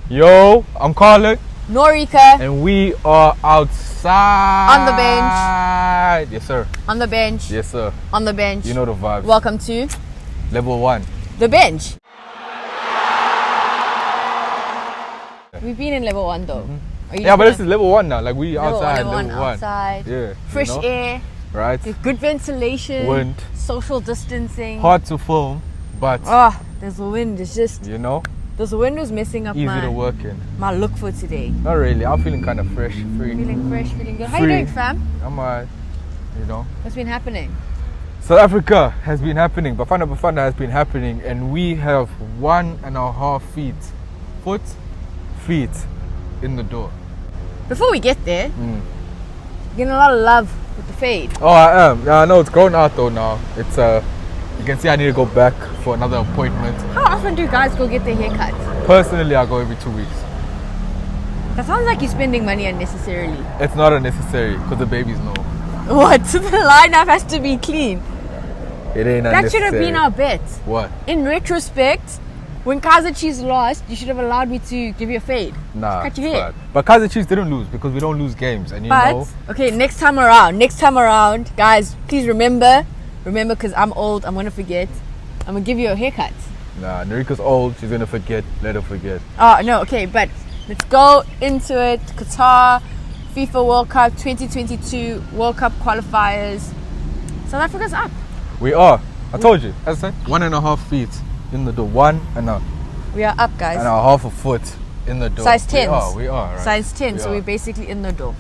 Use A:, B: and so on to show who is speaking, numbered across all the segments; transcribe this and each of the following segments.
A: Yo, I'm Carla.
B: Norika.
A: And we are outside.
B: On the bench.
A: Yes, sir.
B: On the bench.
A: Yes, sir.
B: On the bench.
A: You know the vibes.
B: Welcome to
A: Level 1.
B: The bench. We've been in level 1 though.
A: Yeah, but this is level 1 now. Like we
B: level
A: outside.
B: Level
A: Level 1.
B: Outside.
A: Yeah.
B: Fresh air.
A: Right.
B: Good ventilation.
A: Wind.
B: Social distancing.
A: Hard to film, but
B: there's a wind. It's just this wind was messing up
A: easy to work in.
B: my look for today.
A: Not really. I'm feeling kind of fresh, free.
B: Feeling fresh, feeling good. How you doing, fam?
A: I'm alright.
B: What's been happening?
A: South Africa has been happening. Bafana Bafana has been happening, and we have 1.5 feet in the door.
B: Before we get there, getting a lot of love with the fade.
A: Oh, I am. Yeah, I know it's grown out though now. It's you can see I need to go back for another appointment.
B: How often do guys go get their haircuts?
A: Personally, I go every 2 weeks.
B: That sounds like you're spending money unnecessarily.
A: It's not unnecessary because the babies know.
B: What? The lineup has to be clean.
A: It ain't
B: That should have been our bet.
A: What?
B: In retrospect, when Kaiser Chiefs lost, you should have allowed me to give you a fade.
A: Nah,
B: cut your hair.
A: But Kaiser Chiefs didn't lose because we don't lose games, and
B: okay, next time around, guys, please remember, because I'm old, I'm gonna forget. I'm gonna give you a haircut.
A: Nah, Norika's old, she's gonna forget. Let her forget.
B: Oh no, okay, but let's go into it. Qatar, FIFA World Cup 2022 World Cup qualifiers. South Africa's up.
A: We are. I told you. As I said, 1.5 feet in the door. 1.5.
B: We are up, guys.
A: And a half a foot in the door.
B: Size 10.
A: We are. Right?
B: Size 10. So we're basically in the door.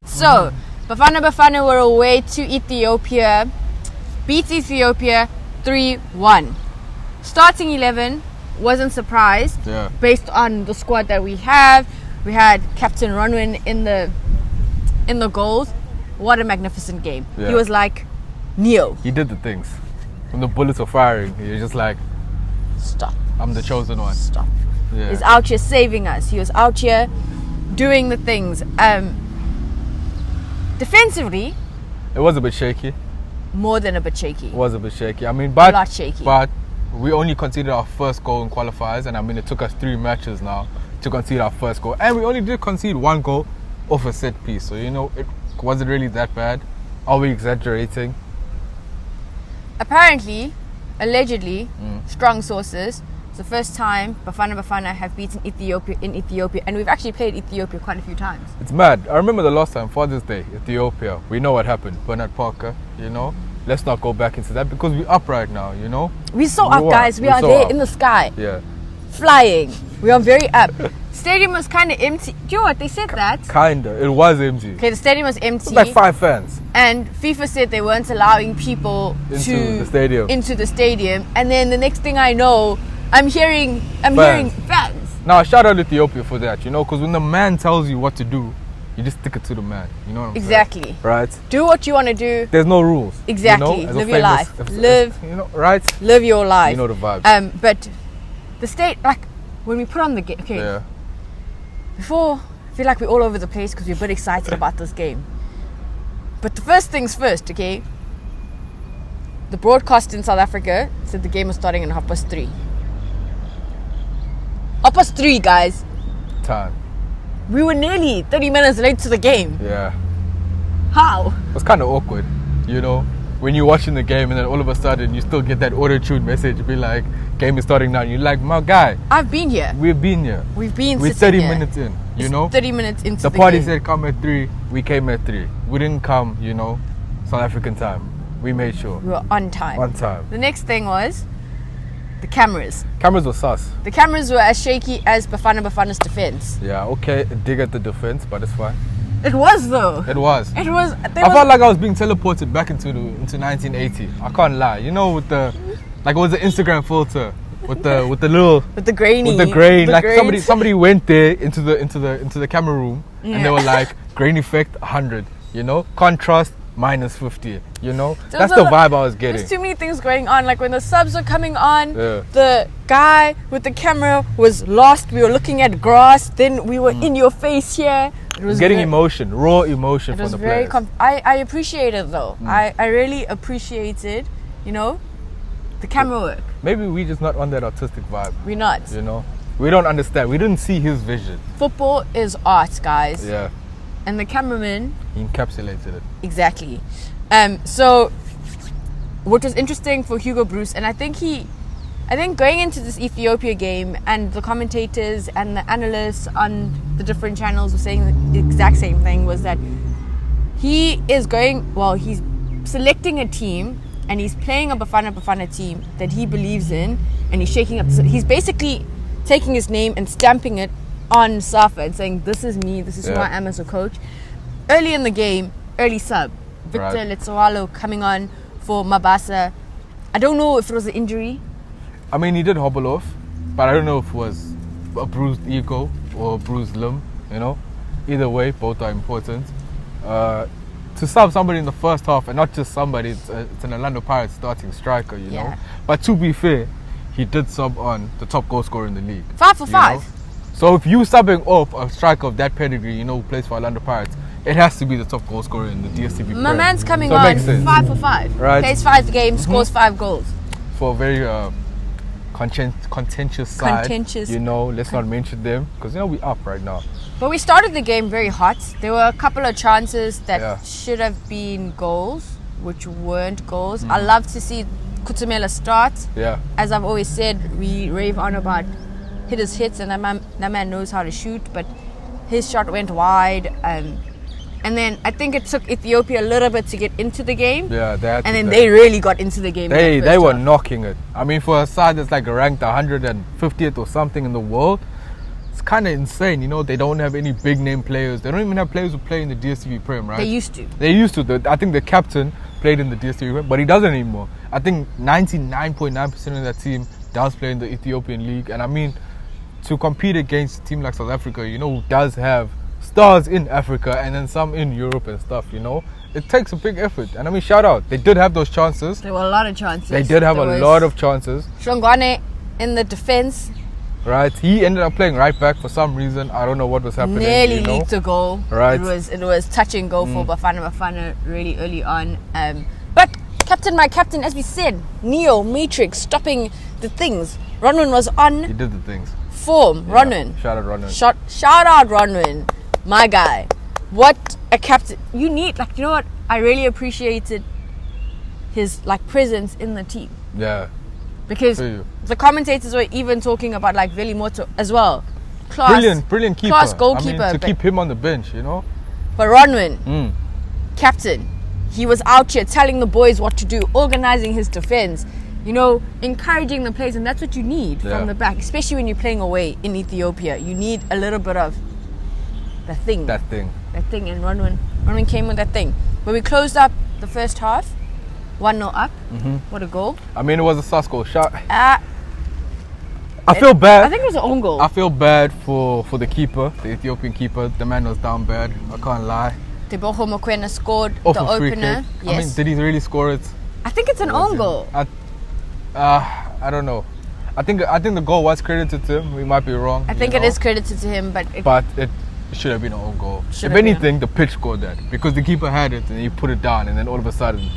B: So, Bafana Bafana were away to Ethiopia. Beat Ethiopia 3-1. Starting 11, wasn't surprised.
A: Yeah.
B: Based on the squad that we have. We had Captain Ronwen in the goals. What a magnificent game.
A: Yeah.
B: He was like Neo.
A: He did the things. When the bullets were firing, he was just like,
B: stop.
A: I'm the chosen one.
B: Stop.
A: Yeah.
B: He's out here saving us. He was out here doing the things. Defensively,
A: it was a bit shaky.
B: More than a bit shaky.
A: It was a bit shaky. I mean,
B: a lot shaky.
A: But we only conceded our first goal in qualifiers, and I mean, it took us 3 matches now to concede our first goal, and we only did concede 1 goal off a set piece. So it wasn't really that bad. Are we exaggerating?
B: Apparently, allegedly, strong sources, it's the first time Bafana Bafana have beaten Ethiopia in Ethiopia, and we've actually played Ethiopia quite a few times.
A: It's mad. I remember the last time, Father's Day, Ethiopia. We know what happened. Bernard Parker, Let's not go back into that because we're up right now,
B: We're so up, guys. We are
A: so
B: there
A: up.
B: in the sky.
A: Yeah.
B: Flying. We are very up. Stadium was kind of empty. Do you know what? They said that.
A: Kinda. It was empty.
B: Okay, the stadium was empty.
A: It was like 5 fans.
B: And FIFA said they weren't allowing people
A: into the stadium.
B: And then the next thing I know, I'm hearing fans.
A: Now, shout out Ethiopia for that, because when the man tells you what to do, you just stick it to the man. You know what I'm saying? Right?
B: Do what you want to do.
A: There's no rules.
B: Exactly. Live your life.
A: Right?
B: Live your life.
A: You know the vibes.
B: But the state, like, when we put on the game, okay.
A: Yeah.
B: Before, I feel like we're all over the place because we're a bit excited about this game. But the first things first, okay? The broadcast in South Africa said the game was starting at 3:30. 3:30, guys.
A: Time.
B: We were nearly 30 minutes late to the game.
A: Yeah.
B: How?
A: It was kind of awkward, when you're watching the game and then all of a sudden you still get that auto-tune message, be like, game is starting now. And you're like, my guy.
B: I've been here.
A: We've been here.
B: We're
A: 30 minutes in,
B: 30 minutes into the game.
A: The party said come at 3. We came at 3. We didn't come, South African time. We made sure.
B: We were on time.
A: On time.
B: The next thing was the cameras.
A: Cameras were sus.
B: The cameras were as shaky as Bafana Bafana's defense.
A: Yeah, okay. Dig at the defense, but it's fine.
B: It was though.
A: It was.
B: I
A: felt like I was being teleported back into 1980. I can't lie. With the it was the Instagram filter with the grain. Like somebody went there into the camera room and they were like grain effect 100. Contrast minus 50. That's the vibe I was getting.
B: There's too many things going on. Like when the subs were coming on, the guy with the camera was lost. We were looking at grass. Then we were in your face here. It was
A: getting emotion, raw emotion from the players.
B: I appreciate it though. I really appreciated, the camera work.
A: Maybe we just not on that artistic vibe.
B: We're not.
A: We don't understand. We didn't see his vision.
B: Football is art, guys.
A: Yeah.
B: And the cameraman...
A: He encapsulated it.
B: Exactly. So, what was interesting for Hugo Broos, and I think going into this Ethiopia game, and the commentators and the analysts on the different channels were saying the exact same thing, was that he's selecting a team and he's playing a Bafana Bafana team that he believes in, and he's shaking up. He's basically taking his name and stamping it on Safa and saying, this is me, this is who I am as a coach. Early in the game, early sub, Victor Letsowalo coming on for Mabasa. I don't know if it was an injury.
A: I mean, he did hobble off, but I don't know if it was a bruised ego or a bruised limb, you know. Either way, both are important. To sub somebody in the first half, and not just somebody, it's an Orlando Pirates starting striker, you know. But to be fair, he did sub on the top goal scorer in the league.
B: 5 for 5.
A: Know? So if you subbing off a striker of that pedigree, you know, who plays for Orlando Pirates, it has to be the top goal scorer in the DSTV.
B: My man's coming on 5 for 5.
A: Right.
B: Plays 5 games, scores 5 goals.
A: For a very contentious side, you know, let's not mention them, because, you know, we up right now.
B: But we started the game very hot. There were a couple of chances that should have been goals, which weren't goals. I love to see Kutumela start. Yeah. As I've always said, we rave on about hitters hits, and that man knows how to shoot, but his shot went wide. And then I think it took Ethiopia a little bit to get into the game. Yeah, they really got into the game.
A: They were knocking it. I mean, for a side that's like ranked 150th or something in the world, it's kind of insane. You know, they don't have any big name players. They don't even have players who play in the DSTV Prem, right?
B: They used to.
A: I think the captain played in the DSTV Prem, but he doesn't anymore. I think 99.9% of that team does play in the Ethiopian League. And I mean, to compete against a team like South Africa, you know, who does have stars in Africa and then some in Europe and stuff, you know, it takes a big effort. And I mean, shout out, they did have those chances.
B: There were a lot of chances.
A: They did have a lot of chances.
B: Shongwane in the defense.
A: Right, he ended up playing right back for some reason. I don't know what was happening.
B: Nearly leaked a goal.
A: Right,
B: it was touch and go for Bafana Bafana really early on. But my captain, as we said, Neo Matrix stopping the things. Ronwen was on.
A: He did the things.
B: Form, yeah. Ronwen.
A: Shout out Ronwen.
B: Shout out Ronwen, my guy. What a captain! You need, like, you know what? I really appreciated his presence in the team.
A: Yeah.
B: Because the commentators were even talking about Veli Moto as well.
A: Brilliant keeper.
B: Class goalkeeper.
A: I mean, to keep him on the bench, you know.
B: But Ronwen, captain, he was out here telling the boys what to do, organizing his defense, you know, encouraging the players, and that's what you need from the back, especially when you're playing away in Ethiopia. You need a little bit of the thing. That thing, and Ronwen came with that thing. But we closed up the first half. 1-0 up. What a goal.
A: I mean, it was a sus goal shot. I feel bad.
B: I think it was an own goal.
A: I feel bad for the keeper, the Ethiopian keeper. The man was down bad. I can't lie.
B: Teboho Mokoena scored
A: off
B: the
A: a free
B: opener.
A: Kick. Yes. I mean, did he really score it?
B: I think it's an own goal.
A: I don't know. I think the goal was credited to him. We might be wrong.
B: I think it is credited to him, but
A: it should have been an own goal. If anything, the pitch scored that, because the keeper had it and he put it down, and then all of a sudden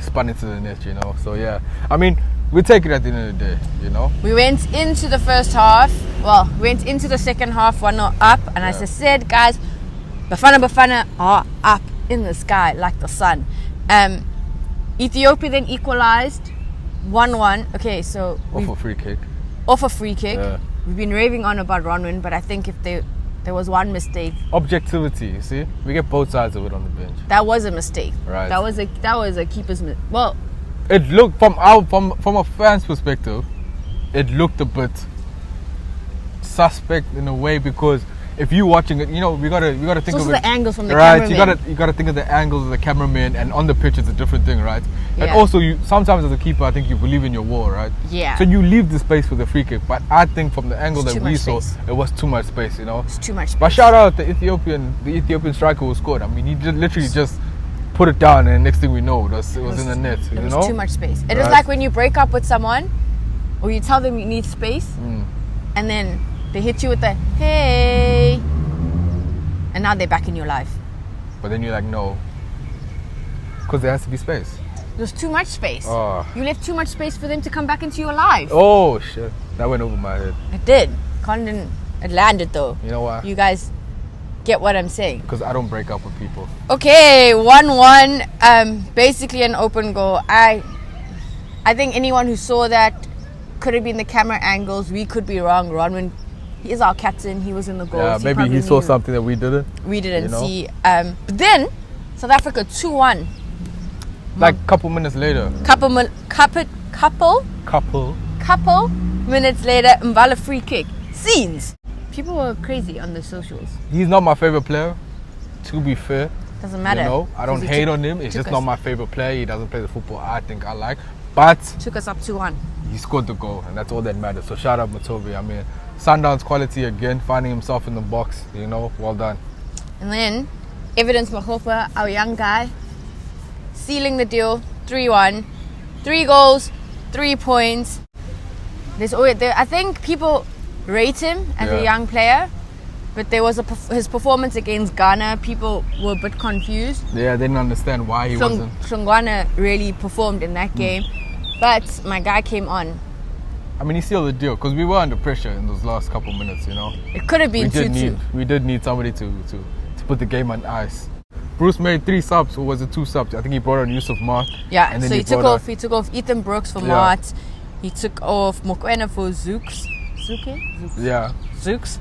A: spun into the net, you know. So yeah, I mean, we take it at the end of the day, you know. We
B: went into the first half. Well, we went into the second half 1-0 up, and as I said, guys, Bafana are up in the sky like the sun. Ethiopia then equalized 1-1. Okay, so
A: off a free kick.
B: Yeah. We've been raving on about Ronwen, but I think if there was one mistake.
A: Objectivity, you see? We get both sides of it on the bench.
B: That was a mistake.
A: Right.
B: That was a keeper's mistake. Well,
A: it looked from a fan's perspective, it looked a bit suspect in a way, because if you're watching it, you know, we gotta think of it.
B: the angles from the cameraman.
A: Right, you gotta think of the angles of the cameraman, and on the pitch it's a different thing, right? Yeah. And also, sometimes as a keeper, I think you believe in your wall, right?
B: Yeah.
A: So you leave the space for the free kick, but I think from the angle that we saw, it was too much space, you know.
B: It's too much space.
A: But shout out the Ethiopian striker who scored. I mean, he literally just put it down, and next thing we know, it was in the net.
B: It was too much space. It was like when you break up with someone, or you tell them you need space, and then they hit you with the hey, and now they're back in your life.
A: But then you're like, no, because there has to be space.
B: There's too much space. You left too much space for them to come back into your life.
A: Oh shit, that went over my head.
B: It did. Condon, it landed though.
A: You know why?
B: You guys get what I'm saying.
A: Because I don't break up with people.
B: Okay, 1-1. Basically an open goal. I think anyone who saw that could have been the camera angles. We could be wrong. Ronwen, he is our captain. He was in the goal.
A: Yeah, maybe he saw something that we didn't.
B: We didn't see. But then South Africa 2-1.
A: Like a couple minutes later.
B: Couple minutes later, Mbala free kick. Scenes. People were crazy on the socials.
A: He's not my favorite player, to be fair.
B: Doesn't matter.
A: You know, I don't hate on him. It's just not my favorite player. He doesn't play the football I think I like. But
B: took us up 2-1.
A: He scored the goal, and that's all that matters. So shout out Matobi. I mean, Sundowns quality again, finding himself in the box. You know, well done.
B: And then Evidence Mahopa, our young guy, sealing the deal. 3-1. 3 goals, 3 points. There's always I think people rate him as a young player, but there was his performance against Ghana. People were a bit confused.
A: Yeah, they didn't understand why he wasn't.
B: Hlongwane really performed in that game, but my guy came on.
A: I mean, he sealed the deal because we were under pressure in those last couple minutes. You know,
B: it could have been 2-2.
A: We did need somebody to put the game on ice. Bruce made 3 subs, or was it 2 subs? I think he brought on Yusuf Mart.
B: Yeah, and then so he took off Ethan Brooks for Mart. He took off Mokoena for Zooks.
A: Yeah.
B: Zooks.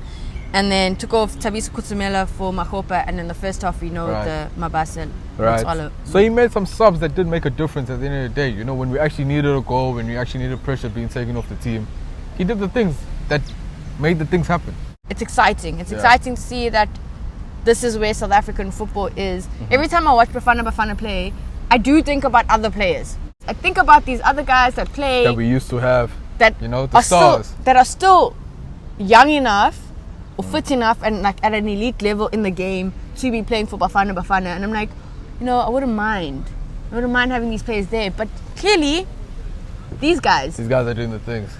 B: And then took off Thabiso Kutumela for Mahopa, and in the first half we know the Mabasa.
A: Right. So he made some subs that did make a difference at the end of the day. You know, when we actually needed a goal, when we actually needed pressure being taken off the team, he did the things that made the things happen.
B: It's exciting. It's exciting to see that this is where South African football is. Every time I watch Bafana Bafana play, I do think about other players. I think about these other guys that play
A: that we used to have. That you know, the
B: are
A: stars
B: that are still young enough or fit enough and like at an elite level in the game to be playing for Bafana Bafana. And I'm like, you know, I wouldn't mind having these players there. But clearly, these guys
A: are doing the things.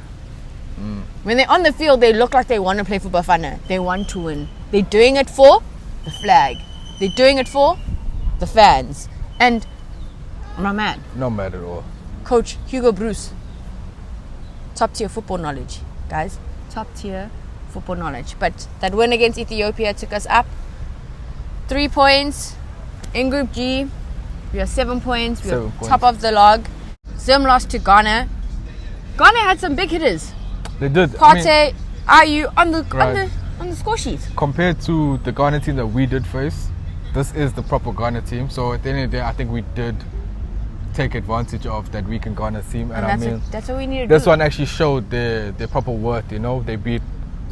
B: When they're on the field, they look like they want to play for Bafana. They want to win. They're doing it for the flag. They're doing it for the fans. And I'm not mad.
A: Not mad at all.
B: Coach Hugo Broos. Top tier football knowledge, guys. Top tier football knowledge. But that win against Ethiopia took us up 3 points. In Group G, we are 7 points. We are top of the log. Zim lost to Ghana. Ghana had some big hitters.
A: They did.
B: Partey, Ayew on the score sheet.
A: Compared to the Ghana team that we did face, this is the proper Ghana team. So at the end of the day, I think we did take advantage of that weak Ghana team, and
B: that's what we need to do.
A: This one actually showed their proper worth. You know, they beat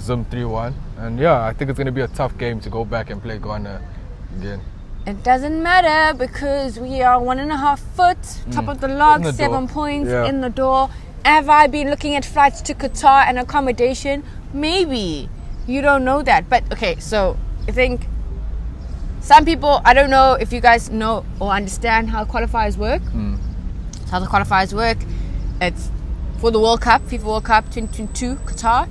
A: Zim 3-1, and I think it's going to be a tough game to go back and play Ghana again.
B: It doesn't matter because we are 1.5 foot top of the log, 7 points in the door. Have I been looking at flights to Qatar and accommodation? Maybe. You don't know that. But okay, so I think some people, I don't know if you guys know or understand how qualifiers work. How the qualifiers work. It's for the World Cup, FIFA World Cup 2022, Qatar.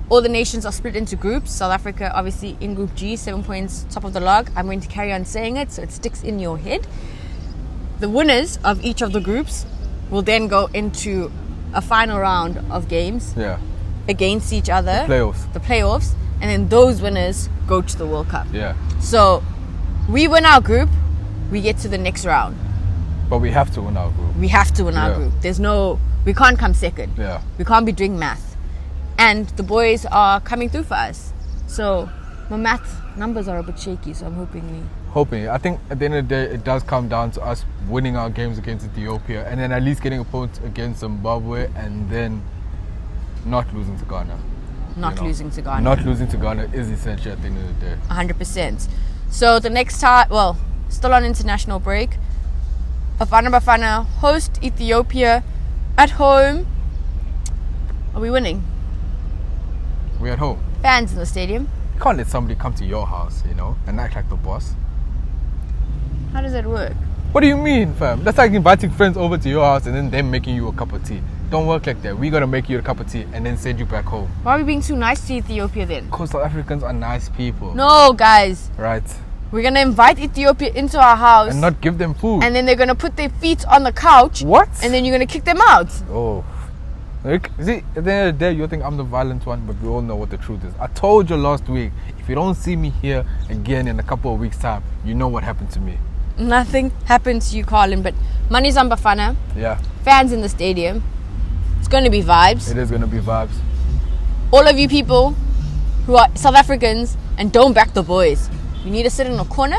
B: All the nations are split into groups. South Africa, obviously, in Group G, 7 points, top of the log. I'm going to carry on saying it so it sticks in your head. The winners of each of the groups will then go into a final round of games against each other. The playoffs. And then those winners go to the World Cup. So we win our group, we get to the next round.
A: But we have to win our group.
B: We have to win our group. We can't come second. We can't be doing math. And the boys are coming through for us. So my math numbers are a bit shaky, so I'm hoping. I think at the end of the day, it does come down to us winning our games against Ethiopia and then at least getting a point against Zimbabwe and then not losing to Ghana. Not losing to Ghana.
A: Not losing to Ghana is essential at the end of the day.
B: 100%. So the next time, still on international break, Bafana Bafana host Ethiopia at home. Are we winning?
A: We're at home.
B: Fans in the stadium.
A: You can't let somebody come to your house, and act like the boss.
B: How does that work?
A: What do you mean, fam? That's like inviting friends over to your house and then them making you a cup of tea. Don't work like that. We gotta make you a cup of tea and then send you back home.
B: Why are we being too nice to Ethiopia then?
A: Because South Africans are nice people.
B: No, guys.
A: Right.
B: We're gonna invite Ethiopia into our house
A: and not give them food.
B: And then they're gonna put their feet on the couch.
A: What?
B: And then you're gonna kick them out.
A: Oh. Like, see, at the end of the day, you think I'm the violent one, but we all know what the truth is. I told you last week, if you don't see me here again in a couple of weeks' time, you know what happened to me.
B: Nothing happened to you, Colin, but money's on Bafana.
A: Yeah.
B: Fans in the stadium. It's going to be vibes.
A: It is going to be vibes.
B: All of you people who are South Africans and don't back the boys, you need to sit in a corner,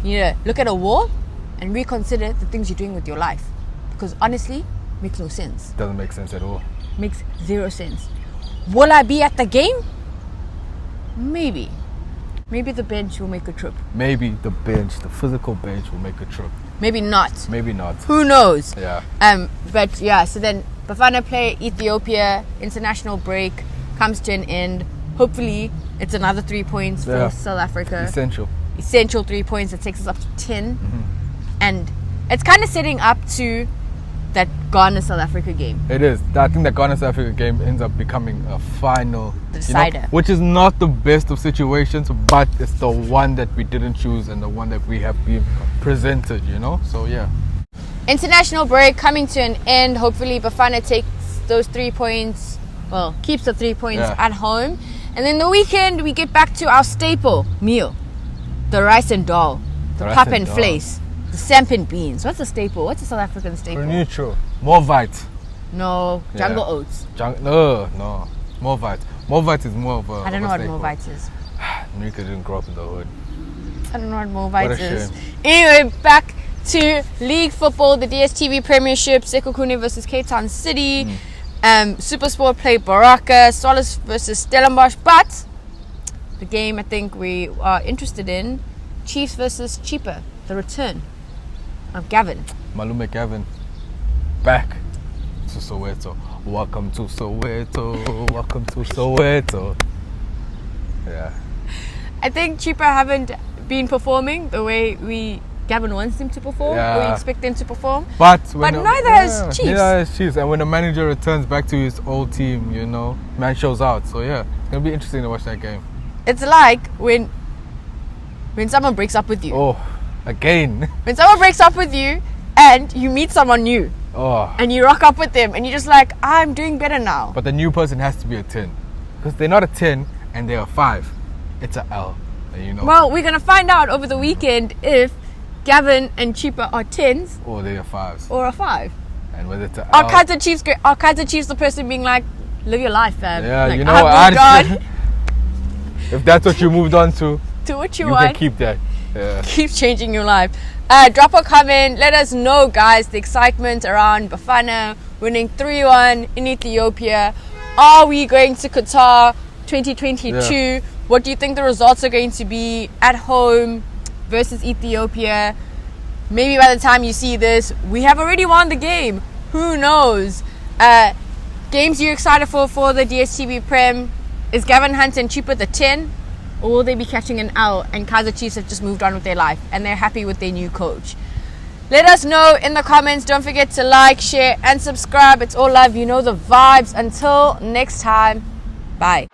B: you need to look at a wall and reconsider the things you're doing with your life. Because honestly, it makes no sense.
A: Doesn't make sense at all.
B: Makes zero sense. Will I be at the game? Maybe. Maybe the bench will make a trip.
A: Maybe the bench, the physical bench will make a trip.
B: Maybe not.
A: Maybe not.
B: Who knows?
A: Yeah.
B: But yeah, so then Bafana play Ethiopia, international break comes to an end. Hopefully it's another 3 points for South Africa. Essential 3 points that takes us up to 10.
A: Mm-hmm.
B: And it's kind of setting up to that Ghana-South Africa game.
A: It is. I think the Ghana-South Africa game ends up becoming a final
B: decider.
A: Which is not the best of situations, but it's the one that we didn't choose and the one that we have been presented, So, yeah.
B: International break coming to an end. Hopefully Bafana takes those 3 points, keeps the 3 points at home. And then the weekend, we get back to our staple meal. The rice and dal, the pap and vleis, the samp and beans. What's a staple? What's a South African staple?
A: Neutral. More white.
B: No, jungle oats.
A: No. More white. More white is more of a
B: I don't know what more white is.
A: Nika didn't grow up in the hood.
B: I don't know what more white is. Anyway, back to league football, the DStv Premiership, Sekhukhune versus Cape Town City. Supersport play Baraka, Solis versus Stellenbosch, but the game I think we are interested in, Chiefs versus Cheaper, the return of Gavin.
A: Malume Gavin, back to Soweto. Welcome to Soweto. Welcome to Soweto. Yeah.
B: I think Cheaper haven't been performing the way Gavin wants him to perform, or we expect them to perform.
A: But
B: neither has Chiefs.
A: Neither has Chiefs. And when the manager returns back to his old team, man shows out. So yeah, it's gonna be interesting to watch that game.
B: It's like when someone breaks up with you.
A: Oh, again.
B: When someone breaks up with you and you meet someone new.
A: Oh.
B: And you rock up with them and you're just like, I'm doing better now.
A: But the new person has to be a 10. Because they're not a 10 and they're a 5. It's a L.
B: Well, we're gonna find out over the weekend if Gavin and Cheaper are 10s.
A: Or they are 5s.
B: Or a 5.
A: And whether it's a L.
B: Are Kaiser Chiefs the person being like, live your life, fam?
A: Yeah,
B: like,
A: I've moved on. If that's what you moved on to
B: what you
A: want. You can keep that. Yeah.
B: Keep changing your life. Drop a comment. Let us know, guys, the excitement around Bafana winning 3-1 in Ethiopia. Are we going to Qatar 2022? Yeah. What do you think the results are going to be at home versus Ethiopia? Maybe by the time you see this, we have already won the game. Who knows? Games you're excited for the DStv Prem. Is Gavin Hunt and Cheaper the 10? Or will they be catching an L and Kaiser Chiefs have just moved on with their life and they're happy with their new coach? Let us know in the comments. Don't forget to like, share and subscribe. It's all love. You know the vibes. Until next time. Bye.